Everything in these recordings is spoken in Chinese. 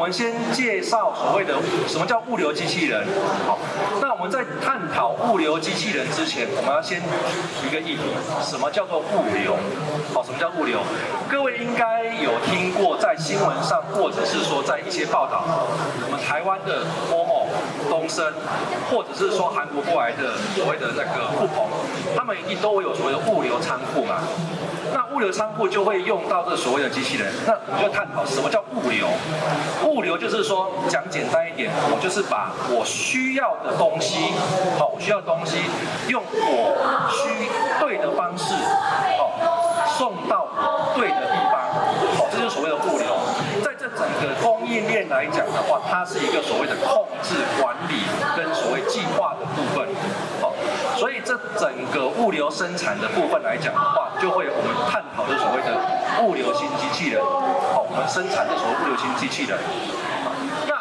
们先介绍所谓的什么叫物流机器人。好，那我们在探讨物流机器人之前，我们要先一个议题，什么叫做物流？好，什么叫物流？各位应该有听过，在新闻上或者是说在一些报道，我们台湾的某东升，或者是说韩国过来的所谓的那个富鹏，他们一定都会有所谓的物流仓库嘛。那物流仓库就会用到这所谓的机器人，那我们就探讨什么叫物流。物流就是说，讲简单一点，我就是把我需要的东西，好，我需要的东西，用我对的方式，好，送到我对的地方，好，这就是所谓的物流。在这整个供应链来讲的话，它是一个所谓的控制、管理跟所谓计划的部分，好，所以这整个物流生产的部分来讲的话，就会我们探讨的所谓的物流型机器人，好，我们生产的所谓物流型机器人。那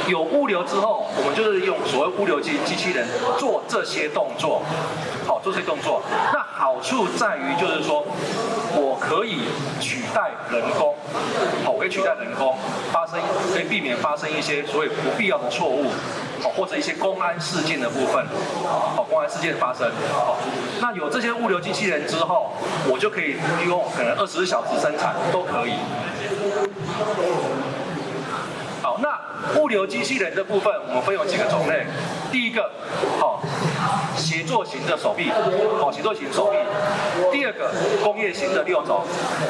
有物流之后，我们就是用所谓物流机器人做这些动作，好，做这些动作。那好处在于就是说，我可以取代人工，好，我可以取代人工，可以避免发生一些所谓不必要的错误，好，或者一些公安事件的部分，好，公安事件发生，好，那有这些物流机器人之后，我就可以用可能24小时生产都可以。好，那物流机器人的部分，我们分有几个种类。第一个，好，协作型的手臂，好，协作型手臂。第二个，工业型的6轴，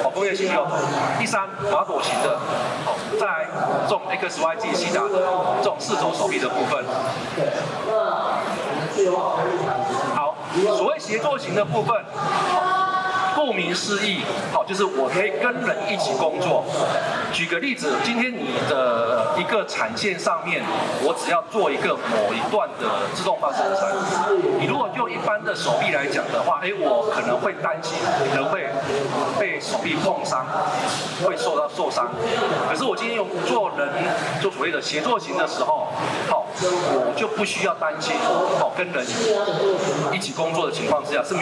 好，工业型6轴。第三，马斗型的，好，再来这种 XYZ 西达的这种4轴手臂的部分。好，所谓协作型的部分。顾名思义，好，就是我可以跟人一起工作。举个例子，今天你的一个产线上面，我只要做一个某一段的自动化生产。你如果用一般的手臂来讲的话，我可能会担心人会被手臂碰伤，会受伤。可是我今天做所谓的协作型的时候，好，我就不需要担心，好，跟人一起工作的情况之下是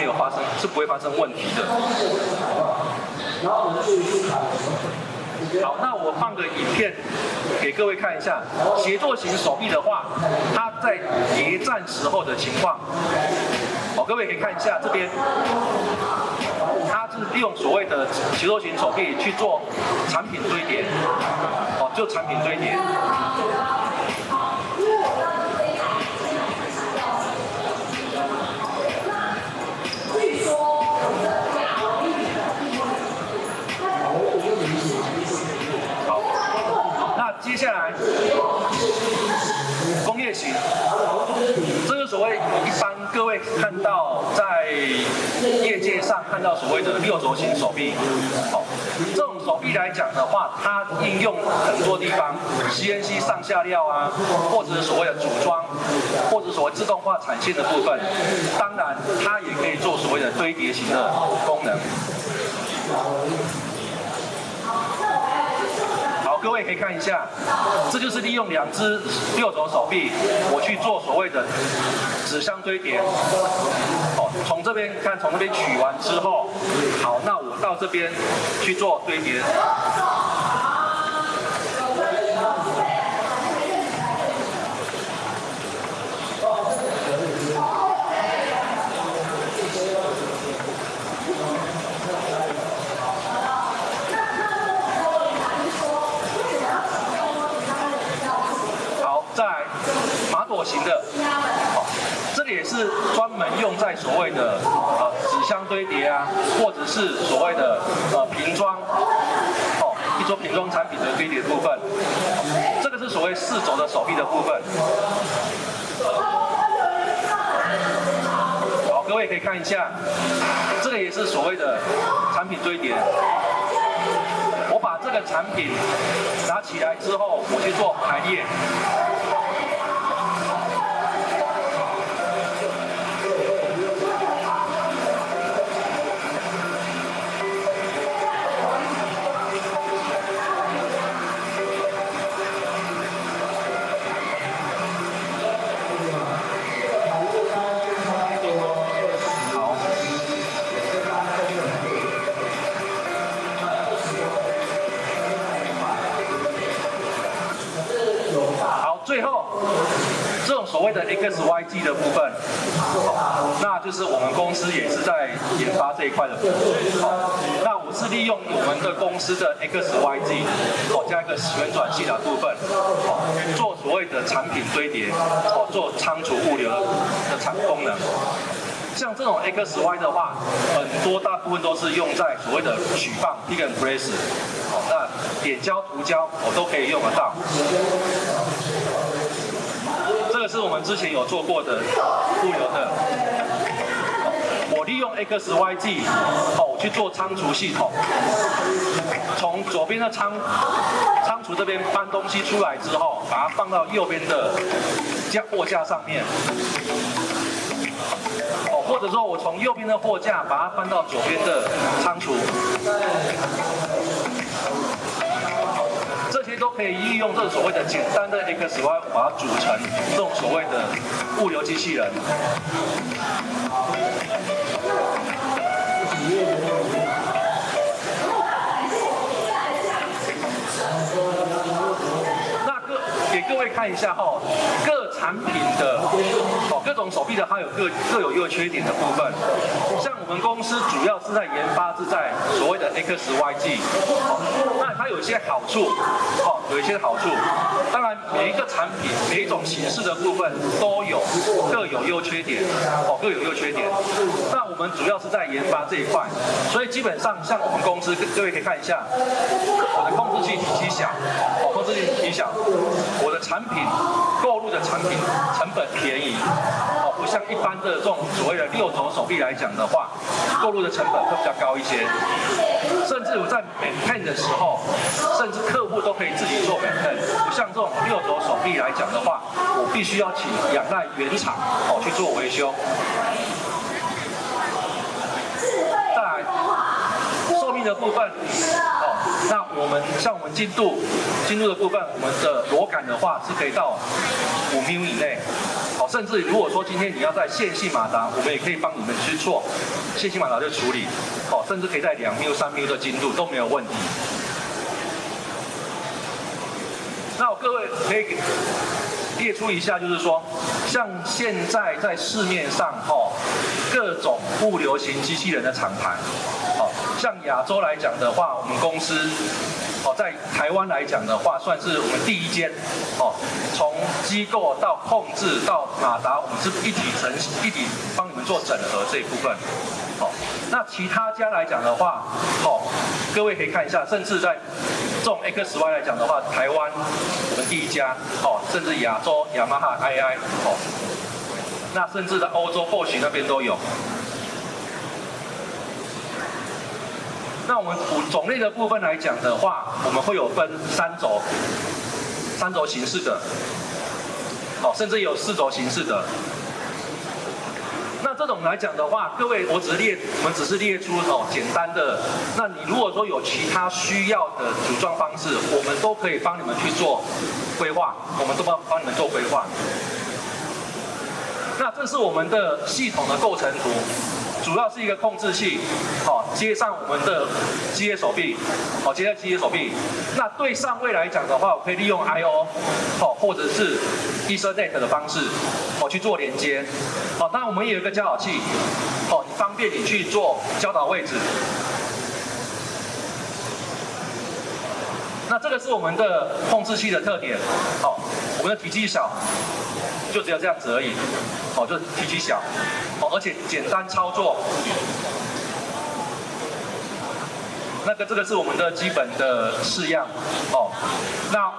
不会发生问题的。好，那我放个影片给各位看一下，协作型手臂的话，它在叠站时候的情况。好，各位可以看一下这边，它是利用所谓的协作型手臂去做产品堆叠，好，就产品堆叠。接下来，工业型，这是所谓一般各位看到在业界上看到所谓的6轴型手臂，好，这种手臂来讲的话，它应用很多地方 ，CNC 上下料啊，或者是所谓的组裝，或者所谓自动化产线的部分，当然它也可以做所谓的堆叠型的功能。各位可以看一下，这就是利用2只6轴手臂，我去做所谓的纸箱堆叠。好，从这边取完之后，好，那我到这边去做堆叠。再来马斗型的，好，这里也是专门用在所谓的纸箱堆叠啊，或者是所谓的瓶装，一桌瓶装产品的堆叠部分。这个是所谓4轴的手臂的部分。好，各位可以看一下，这个也是所谓的产品堆叠。我把这个产品拿起来之后，我去做排列。最后这种所谓的 XYZ 的部分，那就是我们公司也是在研发这一块的部分。那我是利用我们的公司的 XYZ 加一个旋转系的部分，做所谓的产品堆叠，做仓储物流的功能。像这种 XY 的话，大部分都是用在所谓的取放 pick and place， 那点胶、涂胶都可以用得到。这个是我们之前有做过的物流的，我利用 XYZ 我去做仓储系统，从左边的仓储这边搬东西出来之后，把它放到右边的货架上面。或者说我从右边的货架把它搬到左边的仓储，这些都可以利用这种所谓的简单的 XY 把它组成这种所谓的物流机器人。给各位看一下各产品的各种手臂的它有各有优缺点的部分。像我们公司主要是在研发是在所谓的 XYZ， 那它有一些好处，有一些好处。当然每一个产品每一种形式的部分都有各有优缺点，各有优缺点。那我们主要是在研发这一块，所以基本上像我们公司，各位可以看一下，我的控制器体积小，控制器体积小。我的产品购入的产品成本便宜，不像一般的这种所谓的6轴手臂来讲的话，购入的成本会比较高一些。甚至我在 maintain 的时候，甚至客户都可以自己做 maintain， 不像这种6轴手臂来讲的话，我必须要仰赖原厂去做维修。再来，寿命的部分，那像我们进度的部分，我们的螺杆的话是可以到5 μ 以内，甚至如果说今天你要在线性马达，我们也可以帮你们去做线性马达的处理，甚至可以在2 μ 3 μ 的精度都没有问题。那各位可以列出一下，就是说，像现在在市面上各种物流型机器人的厂牌，像亚洲来讲的话，我们公司在台湾来讲的话，算是我们第一间从机构到控制到马达，我们是一体帮你们做整合这一部分。那其他家来讲的话，各位可以看一下，甚至在这种 XY 来讲的话，台湾我们第一家，甚至亚洲雅马哈 II， 那甚至在欧洲Bosch那边都有。那我们种类的部分来讲的话，我们会有分3轴形式的，甚至有4轴形式的。那这种来讲的话，各位我们只是列出简单的。那你如果说有其他需要的组装方式，我们都可以帮你们去做规划，我们都帮你们做规划。那这是我们的系统的构成图。主要是一个控制器，接上我们的机械手臂，接在机械手臂。那对上位来讲的话，我可以利用 I/O， 或者是 Ethernet 的方式，去做连接。当然我们也有一个交导器，方便你去做交导位置。那这个是我们的控制器的特点，我们的体积小，就只有这样子而已，就体积小，而且简单操作。这个是我们的基本的式样，那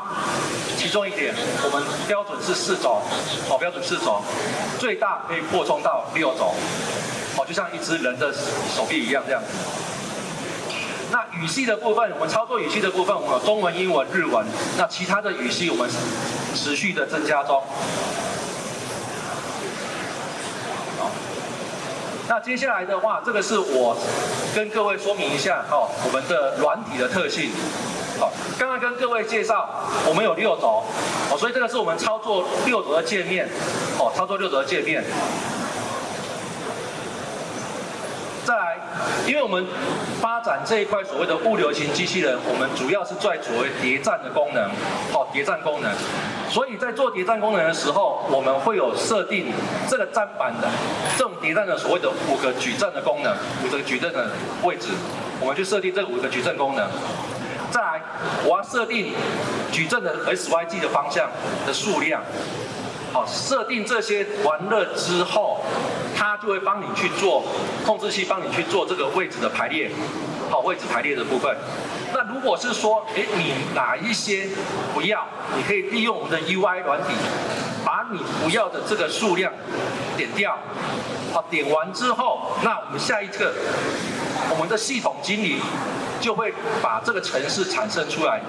其中一点，我们标准是4轴，标准4轴，最大可以扩充到6轴，就像一只人的手臂一样这样子。那语系的部分，我们操作语系的部分，我们有中文、英文、日文。那其他的语系我们持续的增加中。那接下来的话，这个是我跟各位说明一下我们的软体的特性。刚刚跟各位介绍，我们有6轴，所以这个是我们操作6轴的界面，操作6轴的界面。再来。因为我们发展这一块所谓的物流型机器人，我们主要是在所谓谍战的功能，谍战功能。所以在做谍战功能的时候，我们会有设定这个砧板的这种谍战的所谓的5个矩阵的功能，5个矩阵的位置，我们去设定这5个矩阵功能。再来，我要设定矩阵的 SYG 的方向的数量。好，设定这些完了之后，它就会帮你去做控制器，帮你去做这个位置的排列，好，位置排列的部分。那如果是说，你哪一些不要，你可以利用我们的 UI 软体，把你不要的这个数量点掉。好，点完之后，那我们下一个，我们的系统经理就会把这个程式产生出来。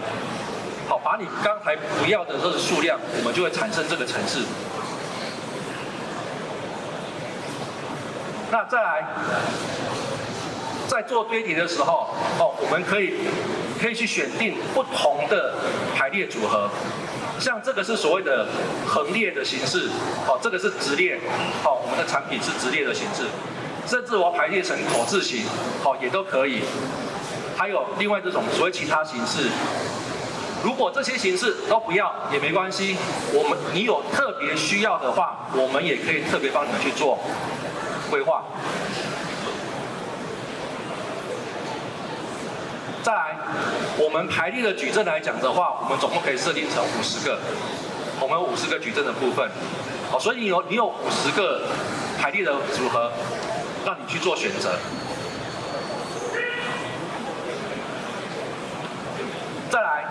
好，把你刚才不要的这个数量，我们就会产生这个程式。那再来，在做堆叠的时候，我们可以去选定不同的排列组合。像这个是所谓的横列的形式，这个是直列，我们的产品是直列的形式，甚至我排列成口字形，也都可以。还有另外这种所谓其他形式。如果这些形式都不要也没关系，你有特别需要的话，我们也可以特别帮你们去做规划。再来，我们排列的矩阵来讲的话，我们总共可以设定成50个，我们有50个矩阵的部分。好，所以你有50个排列的组合，让你去做选择。再来，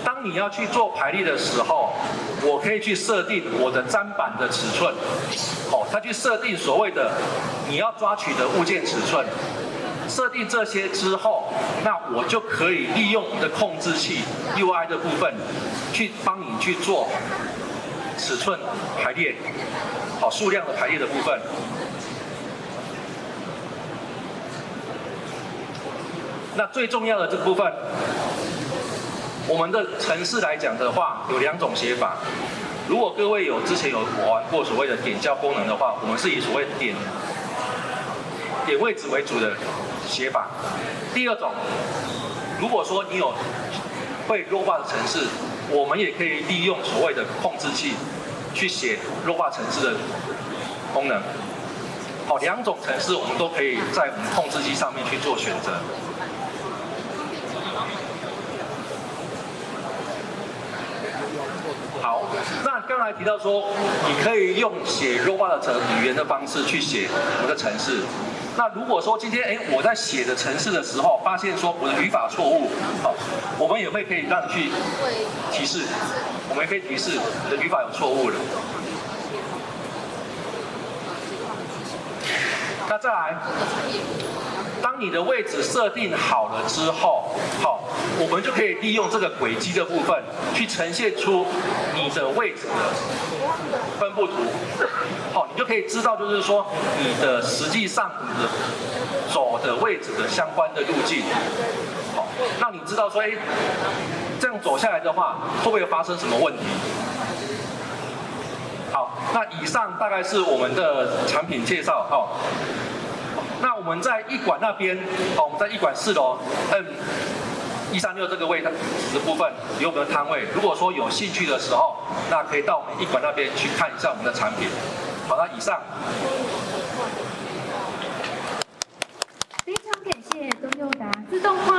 当你要去做排列的时候，我可以去设定我的砧板的尺寸，它去设定所谓的你要抓取的物件尺寸，设定这些之后，那我就可以利用我们的控制器 UI 的部分，去帮你去做尺寸排列，数量的排列的部分。那最重要的这部分，我们的程式来讲的话，有2种写法。如果各位之前有玩过所谓的点交功能的话，我们是以所谓点位置为主的写法。第二种，如果说你有会 Robot 的程式，我们也可以利用所谓的控制器去写 Robot 程式的功能。2种程式我们都可以在我们控制器上面去做选择。好，那刚才提到说，你可以用写 Robot 的语言的方式去写我们的程式。那如果说今天我在写的程式的时候，发现说我的语法错误，我们也会可以让你去提示，我们也可以提示你的语法有错误了。那再来，当你的位置设定好了之后，我们就可以利用这个轨迹的部分，去呈现出你的位置的分布图。你就可以知道，就是说你的实际上你的走的位置的相关的路径，让你知道说，这样走下来的话，会不会发生什么问题？好，那以上大概是我们的产品介绍。那我们在一馆那边，我们在一馆4楼，136这个位置的部分有我们的摊位。如果说有兴趣的时候，那可以到我们一馆那边去看一下我们的产品。好，那以上。非常感谢周佑达自动化